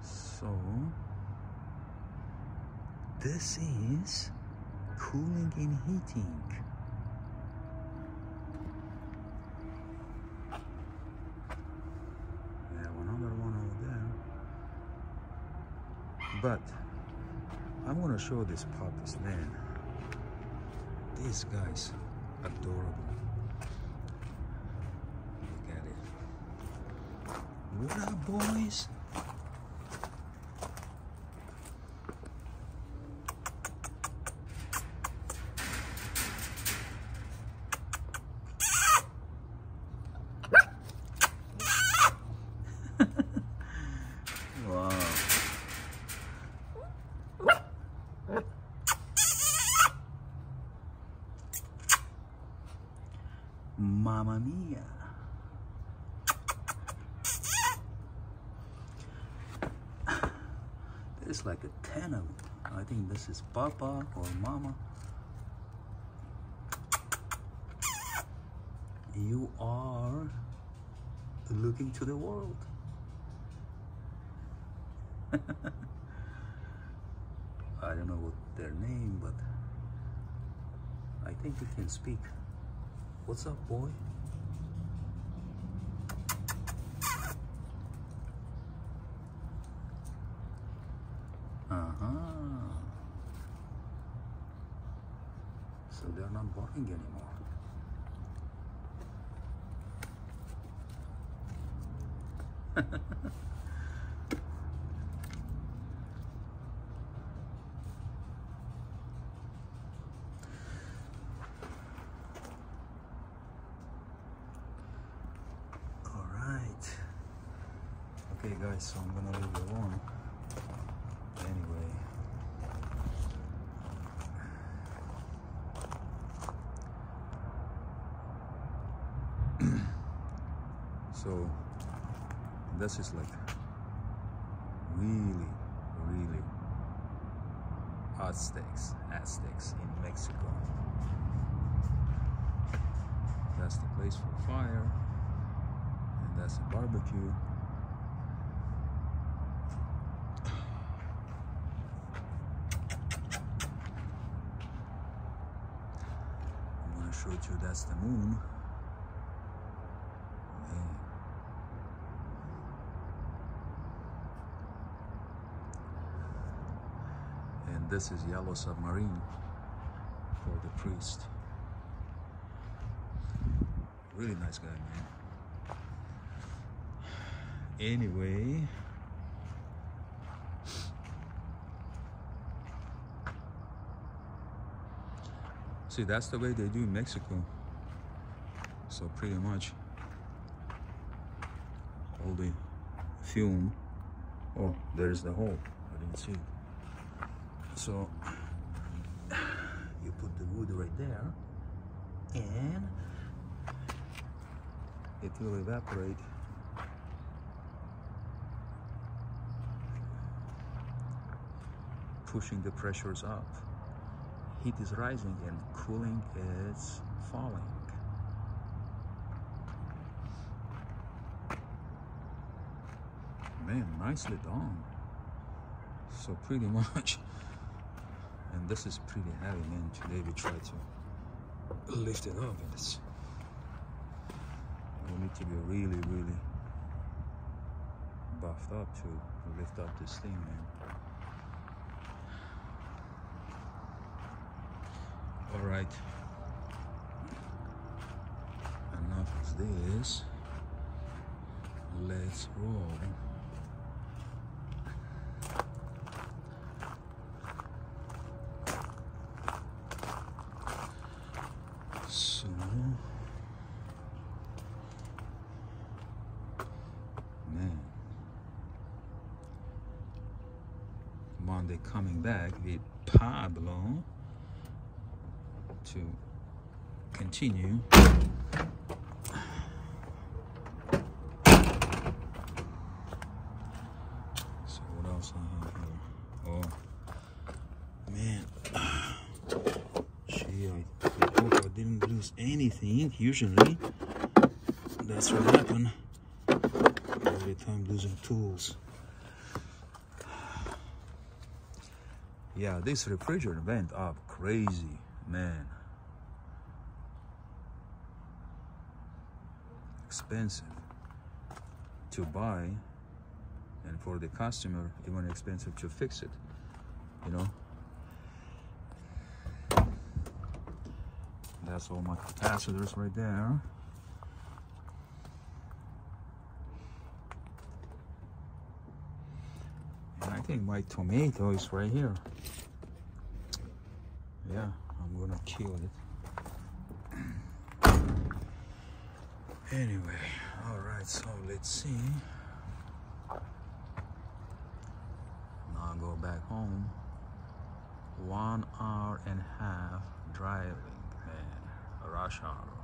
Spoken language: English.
So this is cooling and heating. We have another one over there. But I want to show this puppies, man. These guys, adorable. Look at it. What up, boys? Wow. Mamma mia. There's like a 10 of them. I think this is Papa or Mama. You are looking to the world. I don't know what their name, but I think they can speak. What's up, boy? So they're not barking anymore. Okay guys, so I'm gonna leave it alone. Anyway. So this is like really Aztecs in Mexico. That's the place for fire, and that's the barbecue. Showed you that's the moon. Man. And this is Yellow Submarine for the priest. Really nice guy, man. Anyway, see, that's the way they do in Mexico. So pretty much all the fume. Oh, there's the hole. I didn't see it. So you put the wood right there, and it will evaporate. Pushing the pressures up. Heat is rising and cooling is falling. Man, nicely done. So pretty much, and this is pretty heavy, man. Today we try to lift it up, and it's, we need to be really buffed up to lift up this thing, man. All right, enough of this. Let's roll. So, man, Monday coming back with Pablo to continue. So what else I have here? Oh man, gee, I hope I didn't lose anything. Usually that's what happens every time losing tools. Yeah, this refrigerator went up crazy, man. Expensive to buy, and for the customer even expensive to fix it, you know. That's all my capacitors right there. And I think my tomato is right here. Yeah, I'm gonna kill it. Anyway, all right, so let's see. Now go back home. 1.5 hours driving, man, rush hour.